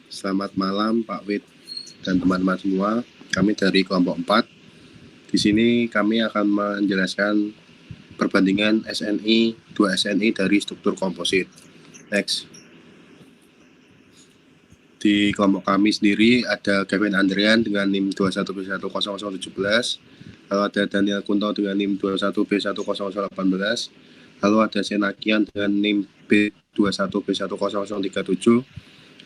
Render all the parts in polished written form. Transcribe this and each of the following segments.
Selamat malam Pak Wid dan teman-teman semua. Kami dari kelompok 4. Di sini kami akan menjelaskan perbandingan SNI, 2 SNI dari struktur komposit. Next. Di kelompok kami sendiri ada Kevin Andrian dengan NIM 21B10017, lalu ada Daniel Kunto dengan NIM 21B10018, lalu ada Senakian dengan NIM B21B10037,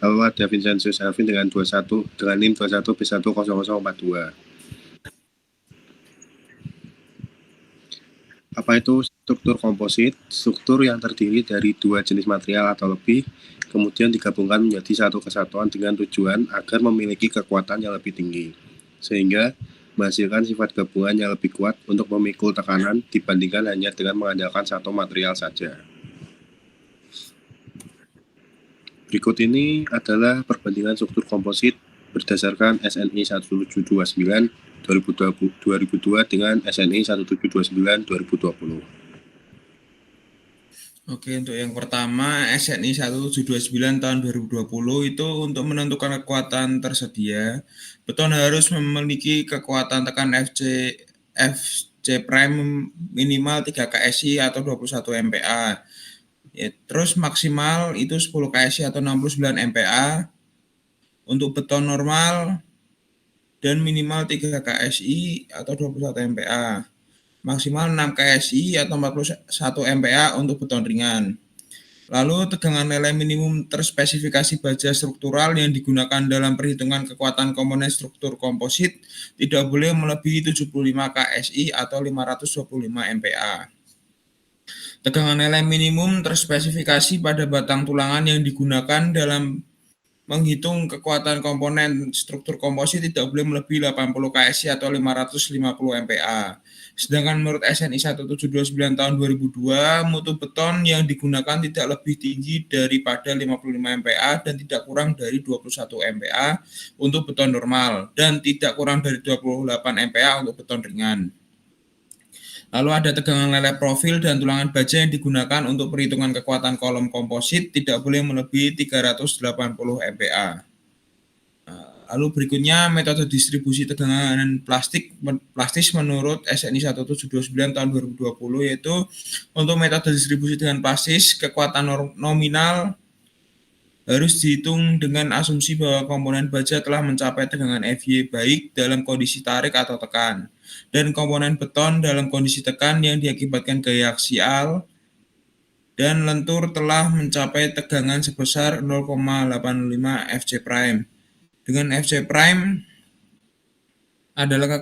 lalu ada Vincentius Alvin dengan NIM 21B10042. Apa itu struktur komposit? Struktur yang terdiri dari 2 jenis material atau lebih, kemudian digabungkan menjadi satu kesatuan dengan tujuan agar memiliki kekuatan yang lebih tinggi, sehingga menghasilkan sifat gabungan yang lebih kuat untuk memikul tekanan dibandingkan hanya dengan mengandalkan satu material saja. Berikut ini adalah perbandingan struktur komposit berdasarkan SNI 1729 2002 dengan SNI 1729 2020. Oke, untuk yang pertama SNI 1729 tahun 2020 itu untuk menentukan kekuatan tersedia, beton harus memiliki kekuatan tekan FC prime minimal 3 KSI atau 21 MPa. Ya, terus maksimal itu 10 KSI atau 69 MPa untuk beton normal dan minimal 3 KSI atau 21 MPa. Maksimal 6 KSI atau 41 MPa untuk beton ringan. Lalu tegangan leleh minimum terspesifikasi baja struktural yang digunakan dalam perhitungan kekuatan komponen struktur komposit tidak boleh melebihi 75 KSI atau 525 MPa. Tegangan leleh minimum terspesifikasi pada batang tulangan yang digunakan dalam menghitung kekuatan komponen struktur komposit tidak boleh melebihi 80 KSI atau 550 MPa. Sedangkan menurut SNI 1729 tahun 2002, mutu beton yang digunakan tidak lebih tinggi daripada 55 MPa dan tidak kurang dari 21 MPa untuk beton normal dan tidak kurang dari 28 MPa untuk beton ringan. Lalu ada tegangan leleh profil dan tulangan baja yang digunakan untuk perhitungan kekuatan kolom komposit tidak boleh melebihi 380 MPa. Lalu berikutnya metode distribusi tegangan plastis menurut SNI 1729 tahun 2020 yaitu untuk metode distribusi tegangan plastis kekuatan nominal harus dihitung dengan asumsi bahwa komponen baja telah mencapai tegangan FY baik dalam kondisi tarik atau tekan dan komponen beton dalam kondisi tekan yang diakibatkan gaya aksial dan lentur telah mencapai tegangan sebesar 0,85 FC prime. Dengan FC prime adalah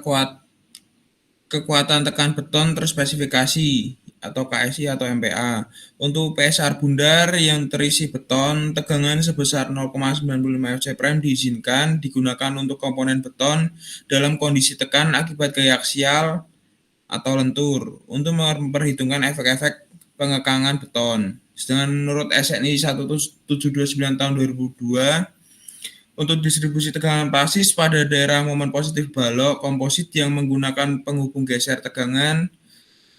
kekuatan tekan beton terspesifikasi atau KSI atau MPa. Untuk PSR bundar yang terisi beton, tegangan sebesar 0,95 FC prime diizinkan digunakan untuk komponen beton dalam kondisi tekan akibat gaya aksial atau lentur untuk memperhitungkan efek-efek pengekangan beton. Sedangkan menurut SNI 1729 tahun 2002, untuk distribusi tegangan plastis pada daerah momen positif balok komposit yang menggunakan penghubung geser tegangan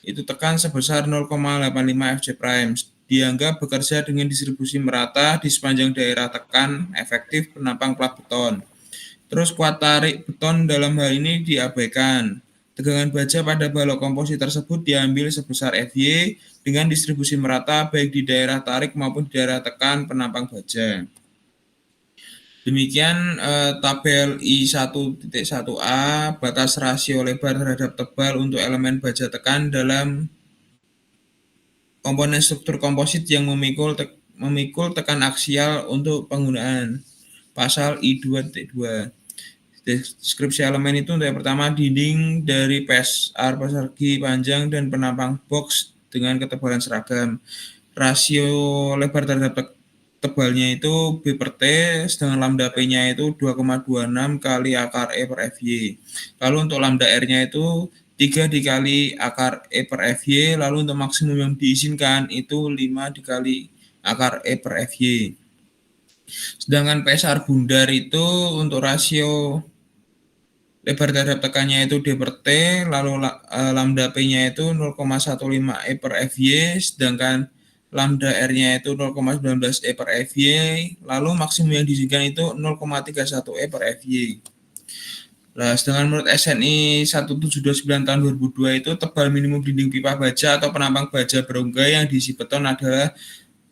itu tekan sebesar 0,85 FC prime dianggap bekerja dengan distribusi merata di sepanjang daerah tekan efektif penampang plat beton. Terus kuat tarik beton dalam hal ini diabaikan. Tegangan baja pada balok komposit tersebut diambil sebesar FY dengan distribusi merata baik di daerah tarik maupun di daerah tekan penampang baja. Demikian tabel I1.1a batas rasio lebar terhadap tebal untuk elemen baja tekan dalam komponen struktur komposit yang memikul tekan aksial untuk penggunaan pasal I2.2. Deskripsi elemen itu untuk yang pertama dinding dari PSR persegi panjang dan penampang box dengan ketebalan seragam. Rasio lebar terhadap tebalnya itu B per T, sedangkan lambda P-nya itu 2,26 kali akar E per FY. Lalu untuk lambda R-nya itu 3 dikali akar E per FY, lalu untuk maksimum yang diizinkan itu 5 dikali akar E per FY. Sedangkan PSR bundar itu untuk rasio lebar terhadap tekannya itu D per T, lalu lambda P-nya itu 0,15 E per FY, sedangkan lambda R-nya itu 0,19 E per FY, lalu maksimum yang diizinkan itu 0,31 E per FY. Nah, sedangkan menurut SNI 1729 tahun 2002 itu tebal minimum dinding pipa baja atau penampang baja berongga yang diisi beton adalah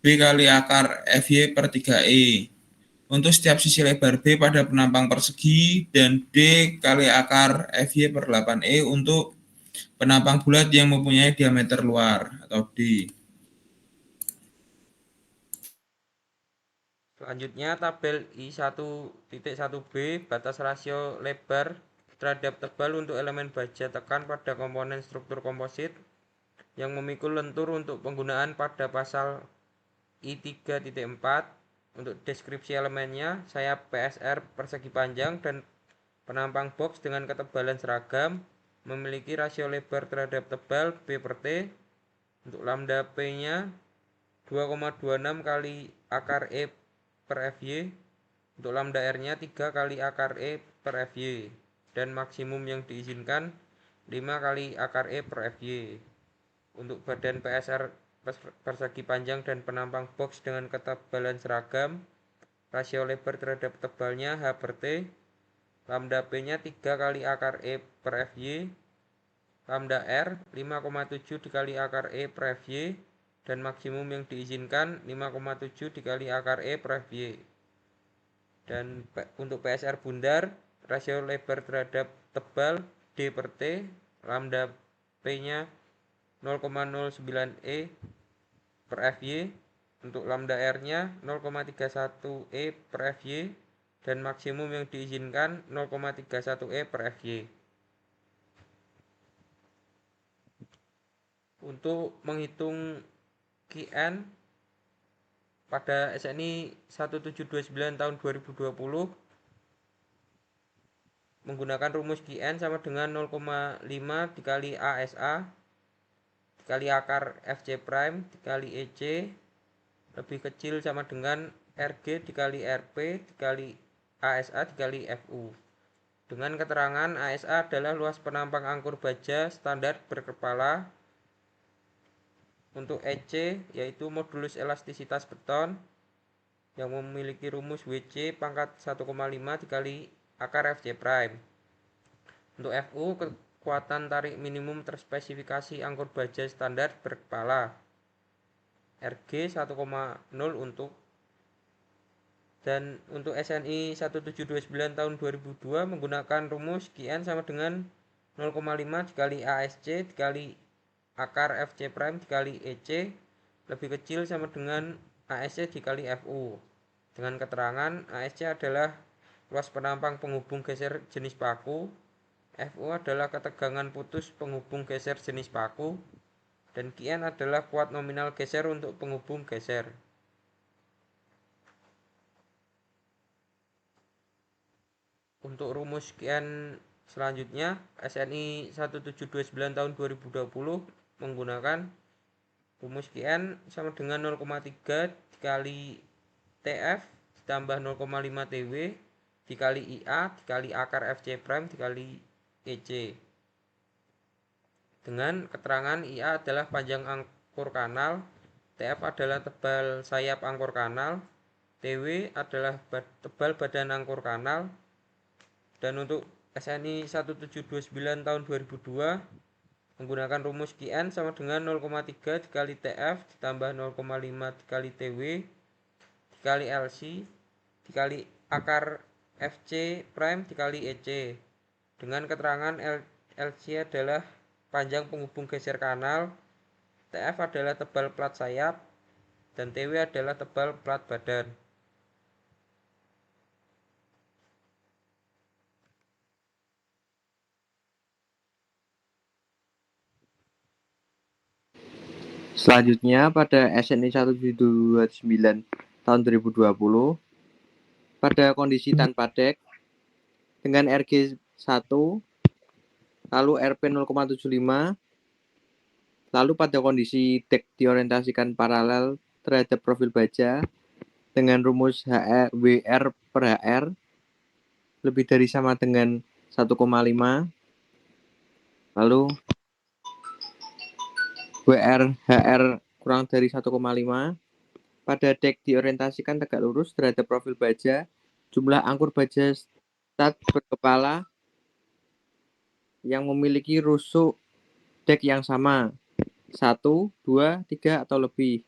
B kali akar FY per 3E. Untuk setiap sisi lebar B pada penampang persegi dan D kali akar FY per 8E untuk penampang bulat yang mempunyai diameter luar atau D. Selanjutnya tabel I1.1b batas rasio lebar terhadap tebal untuk elemen baja tekan pada komponen struktur komposit yang memikul lentur untuk penggunaan pada pasal I3.4. Untuk deskripsi elemennya, sayap PSR persegi panjang dan penampang box dengan ketebalan seragam memiliki rasio lebar terhadap tebal B per T. Untuk lambda P-nya 2,26 kali akar E per FY. Untuk lambda R-nya 3 kali akar E per FY. Dan maksimum yang diizinkan 5 kali akar E per FY. Untuk badan PSR persegi panjang dan penampang box dengan ketebalan seragam, rasio lebar terhadap tebalnya H per T. Lambda P-nya 3 kali akar E per FY. Lambda R 5,7 dikali akar E per FY. Dan maksimum yang diizinkan 5,7 dikali akar E per FY. Dan untuk PSR bundar, rasio lebar terhadap tebal D per T, lambda P-nya 0,09 E per FY. Untuk lambda R-nya 0,31 E per FY. Dan maksimum yang diizinkan 0,31 E per FY. Untuk menghitung QN pada SNI 1729 tahun 2020 menggunakan rumus QN sama dengan 0,5 dikali ASA dikali akar FC prime dikali EC lebih kecil sama dengan RG dikali RP dikali ASA dikali FU. Dengan keterangan ASA adalah luas penampang angkur baja standar berkepala. Untuk EC yaitu modulus elastisitas beton yang memiliki rumus WC pangkat 1,5 dikali akar FC prime. Untuk FU kekuatan tarik minimum terspesifikasi angkur baja standar berkepala. RG 1,0 untuk dan untuk SNI 1729 tahun 2002 menggunakan rumus QN sama dengan 0,5 dikali ASC dikali akar FC prime dikali EC lebih kecil sama dengan ASC dikali FU. Dengan keterangan ASC adalah luas penampang penghubung geser jenis paku, FU adalah ketegangan putus penghubung geser jenis paku, dan QN adalah kuat nominal geser untuk penghubung geser. Untuk rumus QN selanjutnya, SNI 1729 tahun 2020 menggunakan rumus QN sama dengan 0,3 dikali TF ditambah 0,5 TW dikali IA dikali akar FC prime dikali EC. Dengan keterangan IA adalah panjang angkur kanal, TF adalah tebal sayap angkur kanal, TW adalah tebal badan angkur kanal. Dan untuk SNI 1729 tahun 2002 menggunakan rumus QN sama dengan 0,3 dikali TF ditambah 0,5 dikali TW dikali LC dikali akar FC prime dikali EC. Dengan keterangan LC adalah panjang penghubung geser kanal, TF adalah tebal plat sayap, dan TW adalah tebal plat badan. Selanjutnya pada SNI 1729 tahun 2020 pada kondisi tanpa dek dengan RG 1 lalu RP 0,75 lalu pada kondisi dek diorientasikan paralel terhadap profil baja dengan rumus WR per HR lebih dari sama dengan 1,5 lalu WR HR kurang dari 1,5. Pada dek diorientasikan tegak lurus terhadap profil baja. Jumlah angkur baja stat berkepala yang memiliki rusuk dek yang sama 1, 2, 3 atau lebih.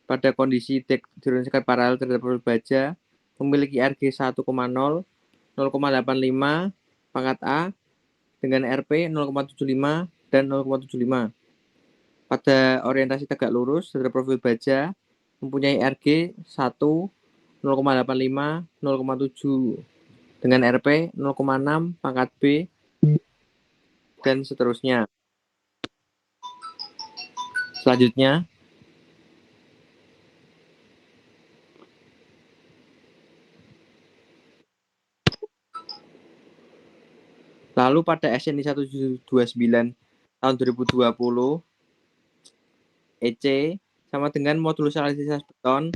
Pada kondisi dek diorientasikan paralel terhadap profil baja memiliki RG 1,0, 0,85 pangkat A dengan RP 0,75 dan 0,75. Pada orientasi tegak lurus terhadap profil baja mempunyai RG 1, 0,85, 0,7 dengan RP 0,6 pangkat B dan seterusnya. Selanjutnya, lalu pada SNI 1729 tahun 2020 EC sama dengan modulus elastisitas beton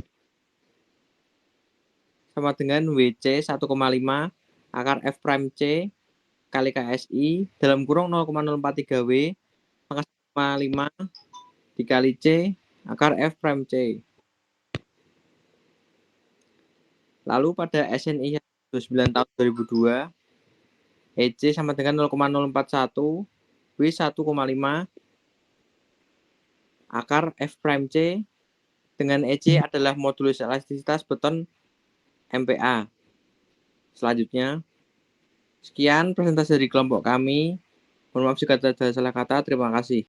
sama dengan WC 1,5 akar F prime C kali KSI dalam kurung 0,043 W pangkat 5 dikali C akar F prime C. Lalu pada SNI 29 tahun 2002 EC sama dengan 0,041 W 1,5 akar F prime C dengan EC adalah modulus elastisitas beton MPa. Selanjutnya, sekian presentasi dari kelompok kami. Mohon maaf jika ada salah kata. Terima kasih.